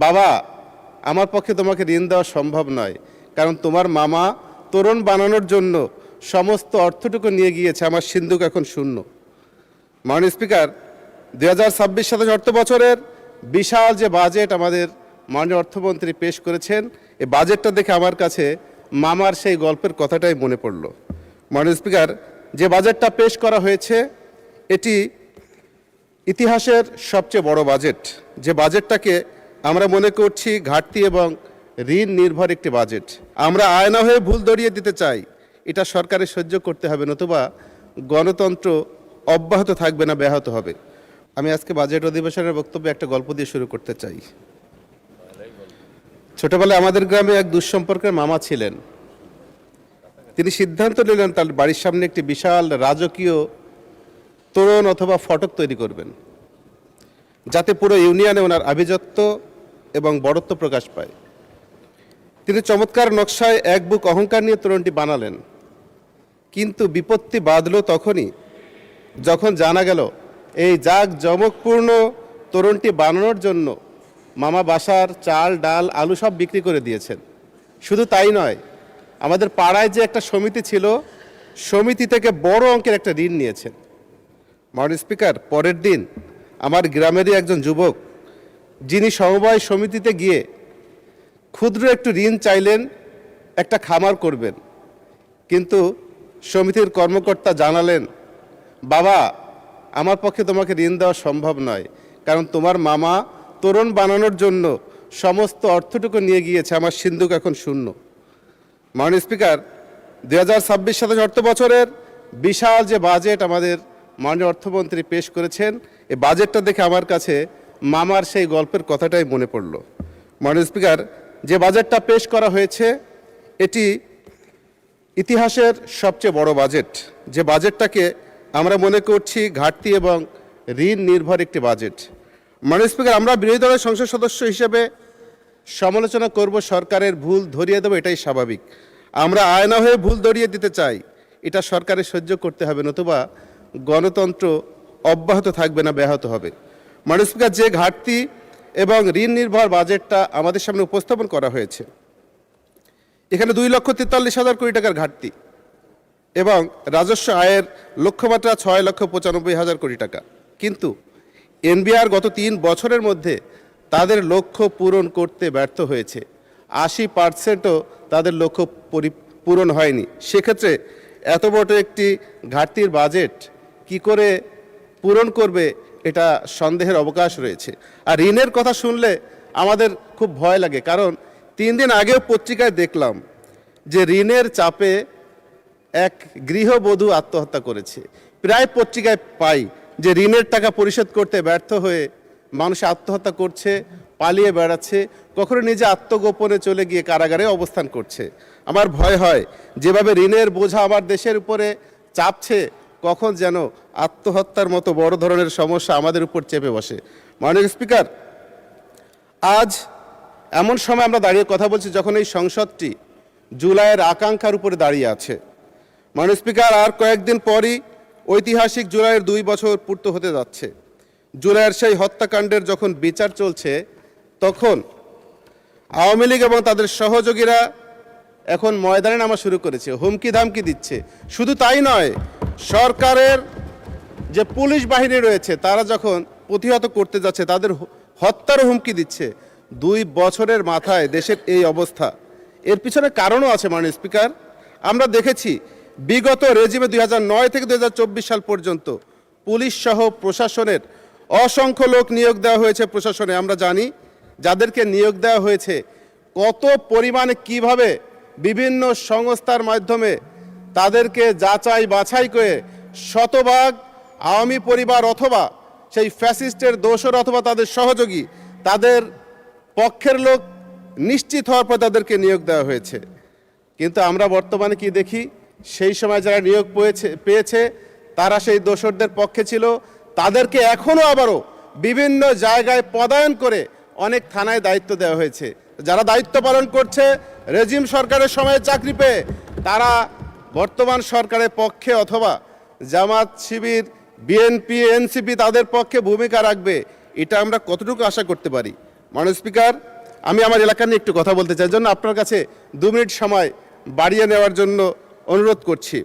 বাবা, আমার পক্ষে তোমাকে ঋণ দেওয়া সম্ভব নয়, কারণ তোমার মামা তোরণ বানানোর জন্য সমস্ত অর্থটুকু নিয়ে গিয়েছে, আমার সিন্ধুক এখন শূন্য। মাননীয় স্পিকার, 2026-27 অর্থ বছরের বিশাল যে বাজেট আমাদের মাননীয় অর্থমন্ত্রী পেশ করেছেন, এই বাজেটটা দেখে আমার কাছে মামার সেই গল্পের কথাটাই মনে পড়ল। মাননীয় স্পিকার, যে বাজেটটা পেশ করা হয়েছে এটি ইতিহাসের সবচেয়ে বড় বাজেট। যে বাজেটটাকে আমরা মনে করছি ঘাটতি এবং ঋণ নির্ভর একটি বাজেট। আমরা আয়না হয়ে ভুল ধরিয়ে দিতে চাই, এটা সরকারের সহ্য করতে হবে, নতুবা গণতন্ত্র অব্যাহত থাকবে না, ব্যাহত হবে। আমি আজকে বাজেট অধিবেশনের বক্তব্যে একটা গল্প দিয়ে শুরু করতে চাই। ছোটবেলায় আমাদের গ্রামে এক দুঃসম্পর্কের মামা ছিলেন। তিনি সিদ্ধান্ত নিলেন তার বাড়ির সামনে একটি বিশাল রাজকীয় তোরণ অথবা ফটক তৈরি করবেন, যাতে পুরো ইউনিয়নে ওনার আভিজাত্য এবং বড়ত্ব প্রকাশ পায়। তিনি চমৎকার নকশায় এক বুক অহংকার নিয়ে তোরণটি বানালেন, কিন্তু বিপত্তি বাধল তখনই যখন জানা গেল এই জাঁকজমকপূর্ণ তোরণটি বানানোর জন্য মামা বাসার চাল, ডাল, আলু সব বিক্রি করে দিয়েছেন। শুধু তাই নয়, আমাদের পাড়ায় যে একটা সমিতি ছিল, সমিতি থেকে বড় অঙ্কের একটা ঋণ নিয়েছেন। মাননীয় স্পিকার, পরের দিন আমার গ্রামেরই একজন যুবক, যিনি সমবায় সমিতিতে গিয়ে ক্ষুদ্র একটু ঋণ চাইলেন, একটা খামার করবেন, কিন্তু সমিতির কর্মকর্তা জানালেন, বাবা, আমার পক্ষে তোমাকে ঋণ দেওয়া সম্ভব নয়, কারণ তোমার মামা তোরণ বানানোর জন্য সমস্ত অর্থটুকু নিয়ে গিয়েছে, আমার সিন্ধুক এখন শূন্য। মাননীয় স্পিকার, 2026-27 অর্থ বছরের বিশাল যে বাজেট আমাদের মাননীয় অর্থমন্ত্রী পেশ করেছেন, এই বাজেটটা দেখে আমার কাছে মামার সেই গল্পের কথাটাই মনে পড়ল। মাননীয় স্পিকার, যে বাজেটটা পেশ করা হয়েছে এটি ইতিহাসের সবচেয়ে বড় বাজেট। যে বাজেটটাকে আমরা মনে করছি ঘাটতি এবং ঋণ নির্ভর একটি বাজেট। মাননীয় স্পিকার, আমরা বিরোধী দলের সংসদ সদস্য হিসেবে সমালোচনা করব, সরকারের ভুল ধরিয়ে দেবো, এটাই স্বাভাবিক। আমরা আয়না হয়ে ভুল ধরিয়ে দিতে চাই, এটা সরকারের সহ্য করতে হবে, নতুবা গণতন্ত্র অব্যাহত থাকবে না, ব্যাহত হবে। মাননীয় স্পিকার, যে ঘাটতি এবং ঋণ নির্ভর বাজেটটা আমাদের সামনে উপস্থাপন করা হয়েছে, এখানে 2,43,000 কোটি টাকার ঘাটতি এবং রাজস্ব আয়ের লক্ষ্যমাত্রা 6,95,000 কোটি টাকা। কিন্তু এনবিআর গত 3 বছরের মধ্যে তাদের লক্ষ্য পূরণ করতে ব্যর্থ হয়েছে। 80%ও তাদের লক্ষ্য পূরণ হয়নি। সেক্ষেত্রে এত বড় একটি ঘাটতির বাজেট কি করে পূরণ করবে, এটা সন্দেহের অবকাশ রয়েছে। আর ঋণের কথা শুনলে আমাদের খুব ভয় লাগে, কারণ 3 দিন আগেও পত্রিকায় দেখলাম যে ঋণের চাপে এক গৃহবধূ আত্মহত্যা করেছে। প্রায় পত্রিকায় পাই যে ঋণের টাকা পরিশোধ করতে ব্যর্থ হয়ে মানুষ আত্মহত্যা করছে, পালিয়ে বেড়াচ্ছে, কখনো নিজে আত্মগোপনে চলে গিয়ে কারাগারে অবস্থান করছে। আমার ভয় হয় যেভাবে ঋণের বোঝা আমার দেশের উপরে চাপছে, কখন যেন আত্মহত্যার মতো বড় ধরনের সমস্যা আমাদের উপর চেপে বসে। মাননীয় স্পিকার, আজ এমন সময় আমরা দাঁড়িয়ে কথা বলছি যখন এই সংসদটি জুলাইয়ের আকাঙ্ক্ষার উপরে দাঁড়িয়ে আছে। মাননীয় স্পিকার, আর কয়েকদিন পরই ঐতিহাসিক জুলাইয়ের 2 বছর পূর্ত হতে যাচ্ছে। জুলাইয়ের সেই হত্যাকাণ্ডের যখন বিচার চলছে, তখন আওয়ামী লীগ এবং তাদের সহযোগীরা এখন ময়দানে নামা শুরু করেছে, হুমকি ধামকি দিচ্ছে। শুধু তাই নয়, সরকারের যে পুলিশ বাহিনী রয়েছে তারা যখন প্রতিহত করতে যাচ্ছে, তাদের হত্যারও হুমকি দিচ্ছে। 2 বছরের মাথায় দেশের এই অবস্থা, এর পিছনে কারণও আছে। মাননীয় স্পিকার, আমরা দেখেছি বিগত রেজিমে 2009 থেকে 2024 সাল পর্যন্ত পুলিশ সহ প্রশাসনের অসংখ্য লোক নিয়োগ দেওয়া হয়েছে প্রশাসনে। আমরা জানি যাদেরকে নিয়োগ দেওয়া হয়েছে কত পরিমাণে কিভাবে বিভিন্ন সংস্থার মাধ্যমে তাদেরকে যাচাই বাছাই করে শতভাগ আওয়ামী পরিবার অথবা সেই ফ্যাসিস্টের দোসর অথবা তাদের সহযোগী, তাদের পক্ষের লোক নিশ্চিত হওয়ার পর তাদেরকে নিয়োগ দেওয়া হয়েছে। কিন্তু আমরা বর্তমানে কি দেখি, সেই সময় যারা নিয়োগ পেয়েছে তারা সেই দোসরদের পক্ষে ছিল, তাদেরকে এখনও আবারও বিভিন্ন জায়গায় পদায়ন করে অনেক থানায় দায়িত্ব দেওয়া হয়েছে। যারা দায়িত্ব পালন করছে রেজিম সরকারের সময়ে চাকরি পেয়ে, তারা বর্তমান সরকারের পক্ষে অথবা জামাত, শিবির, বিএনপি, এনসিপি তাদের পক্ষে ভূমিকা রাখবে, এটা আমরা কতটুকু আশা করতে পারি? মাননীয় স্পিকার, আমি আমার এলাকা নিয়ে একটু কথা বলতে চাই, জন্য আপনার কাছে 2 মিনিট সময় বাড়িয়ে নেওয়ার জন্য অনুরোধ করছি।